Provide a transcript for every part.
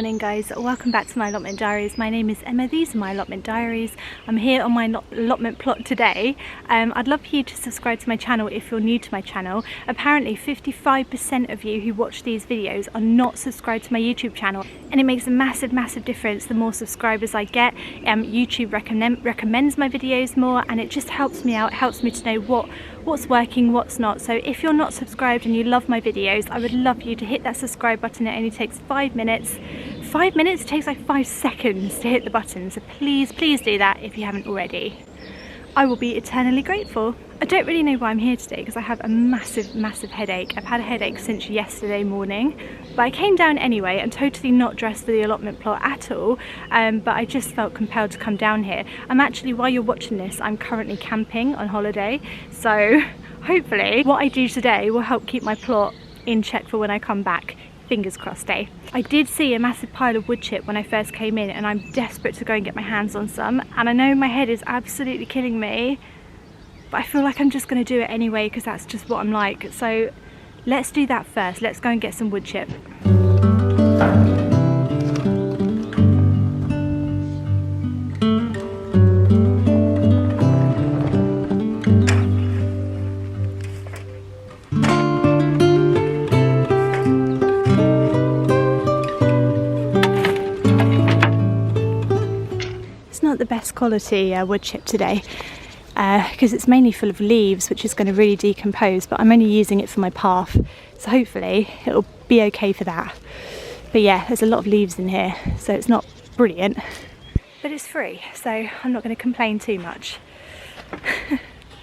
morning guys, welcome back to my allotment diaries. My name is Emma, these are my allotment diaries. I'm here on my allotment plot today. I'd love for you to subscribe to my channel if you're new to my channel. Apparently 55% of you who watch these videos are not subscribed to my YouTube channel, and it makes a massive difference the more subscribers I get. YouTube recommends my videos more, and it just helps me out, helps me to know what's working, what's not. So if you're not subscribed and you love my videos, I would love you to hit that subscribe button. It only takes 5 minutes. 5 minutes? It takes like 5 seconds to hit the button, so please do that if you haven't already. I will be eternally grateful. I don't really know why I'm here today because I have a massive headache. I've had a headache since yesterday morning, but I came down anyway. I'm totally not dressed for the allotment plot at all, but I just felt compelled to come down here. I'm actually, while you're watching this, I'm currently camping on holiday, so hopefully what I do today will help keep my plot in check for when I come back. Fingers crossed, eh? I did see a massive pile of wood chip when I first came in, and I'm desperate to go and get my hands on some, and I know my head is absolutely killing me, but I feel like I'm just going to do it anyway because that's just what I'm like. So let's do that first. Let's go and get some wood chip. The best quality wood chip today because it's mainly full of leaves, which is going to really decompose, but I'm only using it for my path, so hopefully it'll be okay for that. But yeah, there's a lot of leaves in here, so it's not brilliant, but it's free, so I'm not going to complain too much.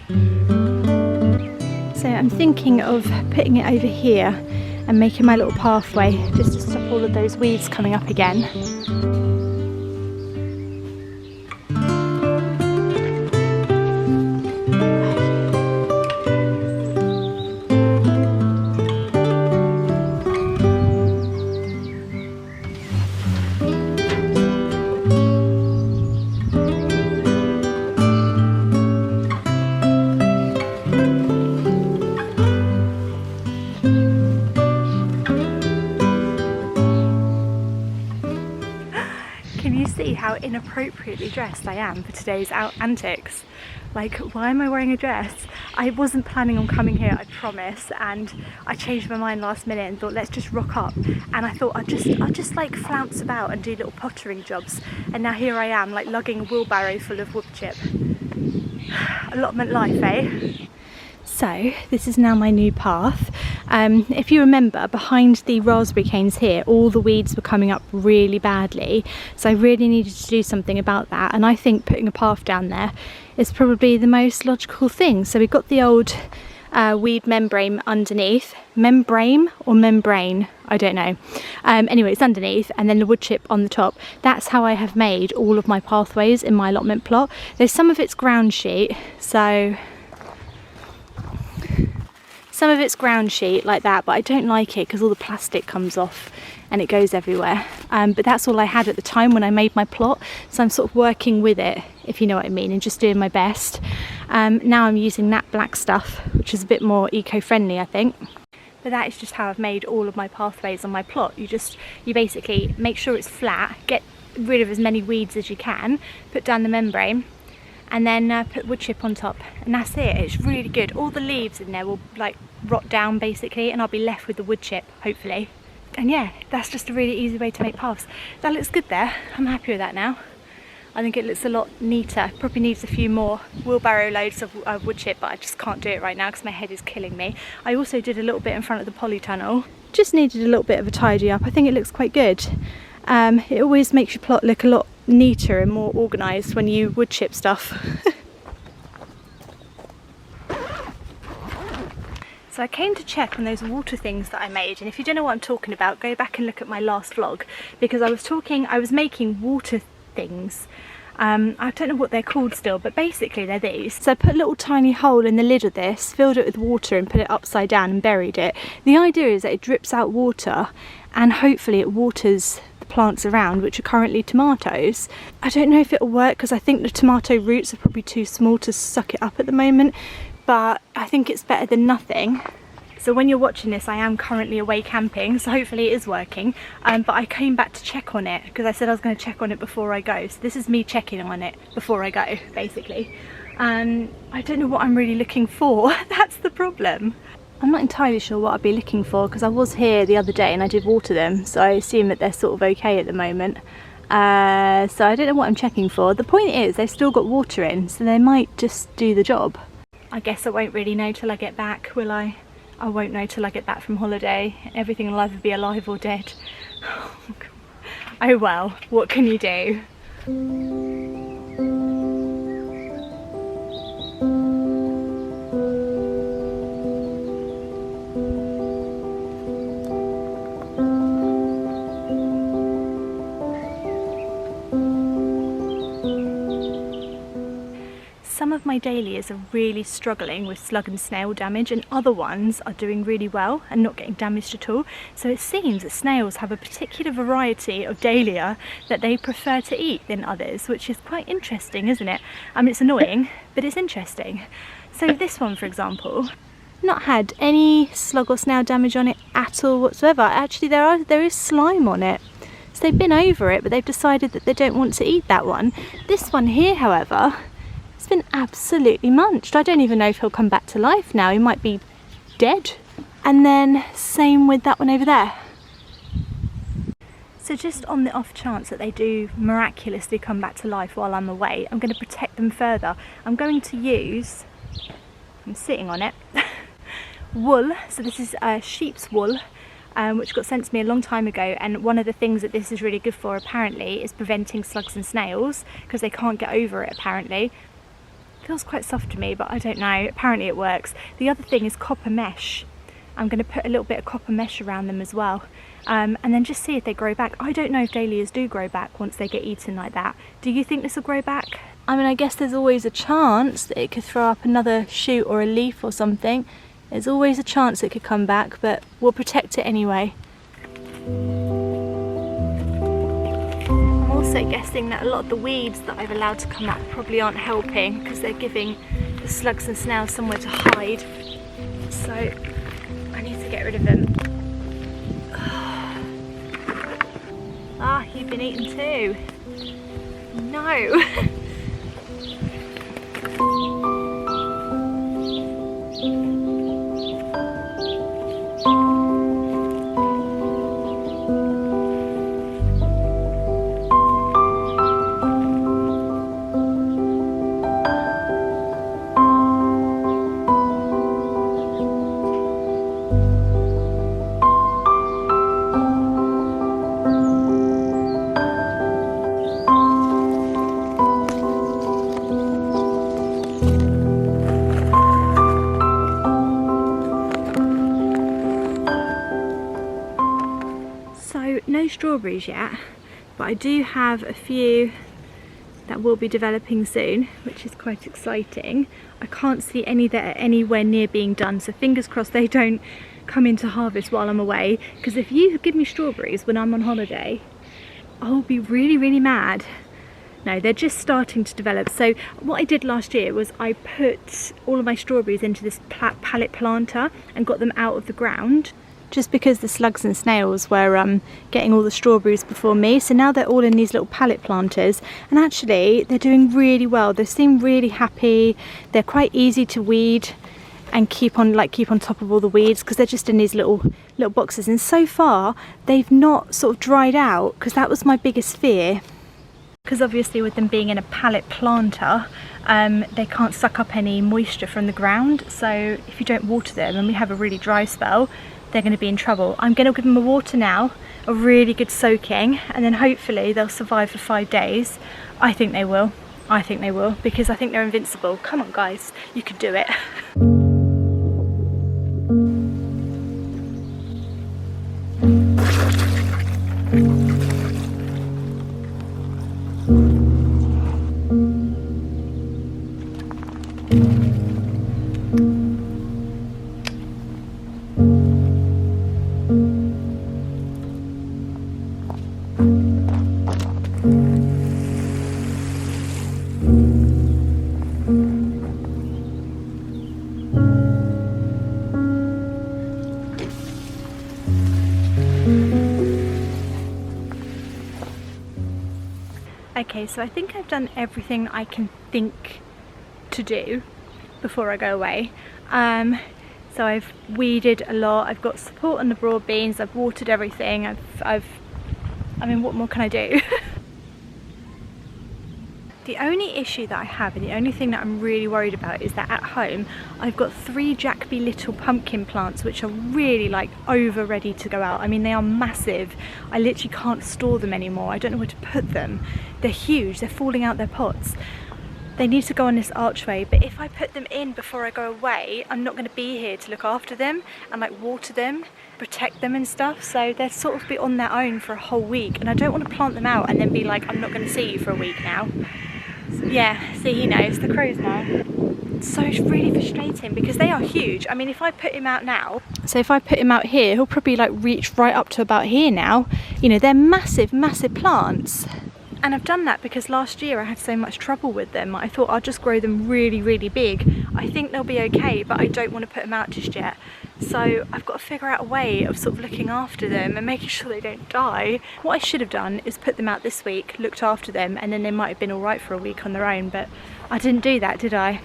So I'm thinking of putting it over here and making my little pathway just to stop all of those weeds coming up again. How inappropriately dressed I am for today's antics. Like, why am I wearing a dress? I wasn't planning on coming here, I promise, and I changed my mind last minute and thought let's just rock up, and I thought I'd just like flounce about and do little pottering jobs, and now here I am like lugging a wheelbarrow full of wood chip. Allotment life, eh? So this is now my new path. If you remember, behind the raspberry canes here, all the weeds were coming up really badly, so I really needed to do something about that, and I think putting a path down there is probably the most logical thing. So we've got the old weed membrane underneath. Membrane or membrane? I don't know. Anyway, it's underneath, and then the wood chip on the top. That's how I have made all of my pathways in my allotment plot. There's some of it's ground sheet, so some of it's ground sheet like that, but I don't like it because all the plastic comes off and it goes everywhere. But that's all I had at the time when I made my plot, so I'm sort of working with it, if you know what I mean, and just doing my best. Now I'm using that black stuff, which is a bit more eco-friendly, I think. But that is just how I've made all of my pathways on my plot. You basically make sure it's flat, get rid of as many weeds as you can, put down the membrane, and then put wood chip on top, and that's it. It's really good. All the leaves in there will like rot down basically, and I'll be left with the wood chip, hopefully. And yeah, that's just a really easy way to make paths. That looks good there. I'm happy with that now. I think it looks a lot neater. Probably needs a few more wheelbarrow loads of wood chip, but I just can't do it right now because my head is killing me. I also did a little bit in front of the polytunnel. Just needed a little bit of a tidy up. I think it looks quite good. It always makes your plot look a lot neater and more organised when you wood chip stuff. So I came to check on those water things that I made, and if you don't know what I'm talking about, go back and look at my last vlog, because I was making water things. I don't know what they're called still, but basically they're these. So I put a little tiny hole in the lid of this, filled it with water and put it upside down and buried it. The idea is that it drips out water and hopefully it waters the plants around, which are currently tomatoes. I don't know if it'll work because I think the tomato roots are probably too small to suck it up at the moment, but I think it's better than nothing. So when you're watching this, I am currently away camping, so hopefully it is working. But I came back to check on it because I said I was going to check on it before I go. So this is me checking on it before I go, basically. And I don't know what I'm really looking for. That's the problem. I'm not entirely sure what I'd be looking for because I was here the other day and I did water them, so I assume that they're sort of okay at the moment. So I don't know what I'm checking for. The point is they've still got water in, so they might just do the job. I guess I won't really know till I get back, will I? I won't know till I get back from holiday. Everything will either be alive or dead. Oh well, what can you do? Some of my dahlias are really struggling with slug and snail damage, and other ones are doing really well and not getting damaged at all. So it seems that snails have a particular variety of dahlia that they prefer to eat than others, which is quite interesting, isn't it? I mean, it's annoying, but it's interesting. So this one, for example, not had any slug or snail damage on it at all whatsoever. Actually, there is slime on it. So they've been over it, but they've decided that they don't want to eat that one. This one here, however, it's been absolutely munched. I don't even know if he'll come back to life now. He might be dead. And then same with that one over there. So just on the off chance that they do miraculously come back to life while I'm away, I'm going to protect them further. I'm going to use, I'm sitting on it, wool. So this is sheep's wool, which got sent to me a long time ago, and one of the things that this is really good for apparently is preventing slugs and snails because they can't get over it apparently. Feels quite soft to me, but I don't know, apparently it works. The other thing is copper mesh. I'm going to put a little bit of copper mesh around them as well, and then just see if they grow back. I don't know if dahlias do grow back once they get eaten like that. Do you think this will grow back? I mean, I guess there's always a chance that it could throw up another shoot or a leaf or something. There's always a chance it could come back, but we'll protect it anyway. I'm also guessing that a lot of the weeds that I've allowed to come up probably aren't helping because they're giving the slugs and snails somewhere to hide. So I need to get rid of them. Ah, you've been eaten too. No. No strawberries yet, but I do have a few that will be developing soon, which is quite exciting. I can't see any that are anywhere near being done, so fingers crossed they don't come into harvest while I'm away, because if you give me strawberries when I'm on holiday, I'll be really mad. No, they're just starting to develop. So what I did last year was I put all of my strawberries into this pallet planter and got them out of the ground, just because the slugs and snails were getting all the strawberries before me. So now they're all in these little pallet planters, and actually they're doing really well. They seem really happy. They're quite easy to weed and keep on top of all the weeds because they're just in these little boxes, and so far they've not sort of dried out, because that was my biggest fear. Because obviously with them being in a pallet planter, they can't suck up any moisture from the ground, so if you don't water them and we have a really dry spell, they're going to be in trouble. I'm going to give them a water now, a really good soaking, and then hopefully they'll survive for 5 days. I think they will. I think they will, because I think they're invincible. Come on guys, you can do it. Okay, so I think I've done everything I can think to do before I go away. So I've weeded a lot, I've got support on the broad beans, I've watered everything, I mean, what more can I do? The only issue that I have, and the only thing that I'm really worried about, is that at home I've got 3 Jacoby little pumpkin plants which are really like over ready to go out. I mean, they are massive. I literally can't store them anymore. I don't know where to put them. They're huge, they're falling out their pots. They need to go on this archway, but if I put them in before I go away, I'm not going to be here to look after them and like water them, protect them and stuff, so they'll sort of be on their own for a whole week, and I don't want to plant them out and then be like, I'm not going to see you for a week now. So, yeah, see, he knows, the crows know. So it's really frustrating because they are huge. I mean, if I put him out now, so if I put him out here, he'll probably like reach right up to about here now. You know, they're massive, massive plants. And I've done that because last year I had so much trouble with them. I thought I'll just grow them really, really big. I think they'll be okay, but I don't want to put them out just yet. So I've got to figure out a way of sort of looking after them and making sure they don't die. What I should have done is put them out this week, looked after them, and then they might have been all right for a week on their own, but I didn't do that, did I?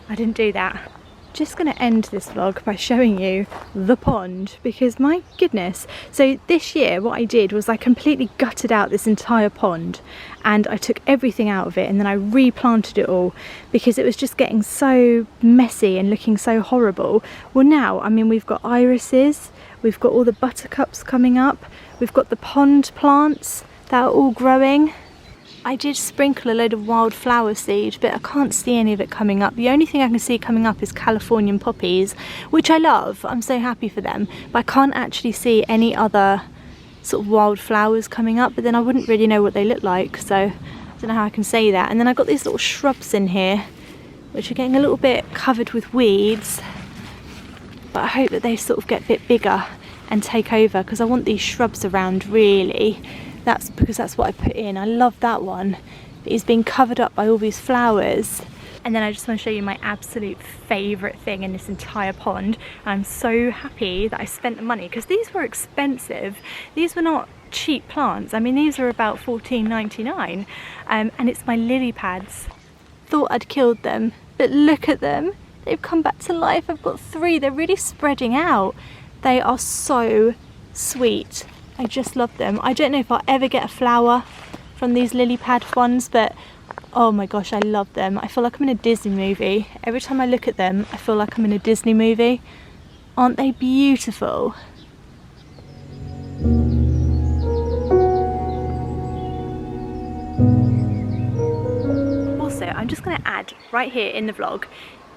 I didn't do that. Just going to end this vlog by showing you the pond, because my goodness. So this year what I did was I completely gutted out this entire pond and I took everything out of it, and then I replanted it all because it was just getting so messy and looking so horrible. Well, now, I mean, we've got irises, we've got all the buttercups coming up, we've got the pond plants that are all growing. I did sprinkle a load of wildflower seed, but I can't see any of it coming up. The only thing I can see coming up is Californian poppies, which I love. I'm so happy for them, but I can't actually see any other sort of wildflowers coming up, but then I wouldn't really know what they look like, so I don't know how I can say that. And then I've got these little shrubs in here, which are getting a little bit covered with weeds, but I hope that they sort of get a bit bigger and take over, because I want these shrubs around really. That's because that's what I put in. I love that one. It's been covered up by all these flowers. And then I just want to show you my absolute favourite thing in this entire pond. I'm so happy that I spent the money, because these were expensive. These were not cheap plants. I mean, these are about $14.99, and it's my lily pads. Thought I'd killed them, but look at them. They've come back to life. I've got 3. They're really spreading out. They are so sweet. I just love them. I don't know if I'll ever get a flower from these lily pad ones, but oh my gosh, I love them. I feel like I'm in a Disney movie. Every time I look at them, I feel like I'm in a Disney movie. Aren't they beautiful? Also, I'm just going to add right here in the vlog,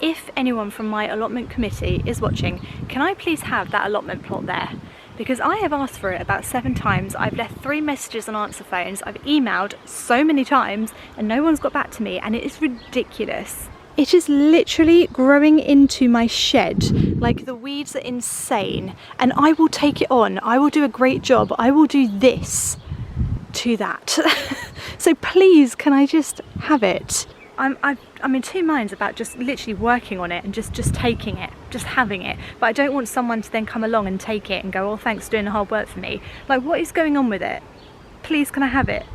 if anyone from my allotment committee is watching, can I please have that allotment plot there? Because I have asked for it about 7 times. I've left 3 messages on answer phones. I've emailed so many times and no one's got back to me, and it is ridiculous. It is literally growing into my shed. Like, the weeds are insane, and I will take it on. I will do a great job. I will do this to that. So please, can I just have it? I'm in 2 minds about just literally working on it and just taking it, just having it. But I don't want someone to then come along and take it and go, oh, thanks for doing the hard work for me. Like, what is going on with it? Please, can I have it?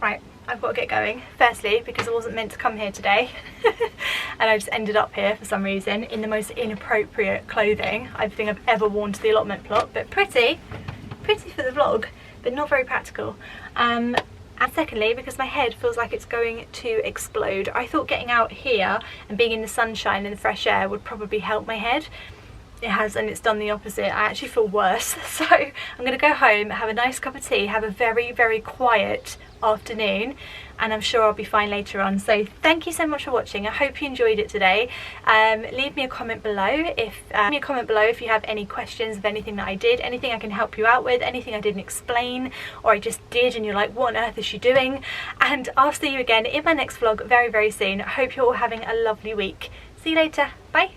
Right, I've got to get going. Firstly, because I wasn't meant to come here today. And I just ended up here for some reason in the most inappropriate clothing I think I've ever worn to the allotment plot. But pretty for the vlog, but not very practical. And secondly, because my head feels like it's going to explode. I thought getting out here and being in the sunshine and the fresh air would probably help my head. It has, and it's done the opposite. I actually feel worse. So I'm going to go home, have a nice cup of tea, have a very, very quiet afternoon, and I'm sure I'll be fine later on. So thank you so much for watching. I hope you enjoyed it today. Leave me a comment below if you have any questions of anything that I did, anything I can help you out with, anything I didn't explain or I just did and you're like, what on earth is she doing? And I'll see you again in my next vlog very, very soon. I hope you're all having a lovely week. See you later. Bye.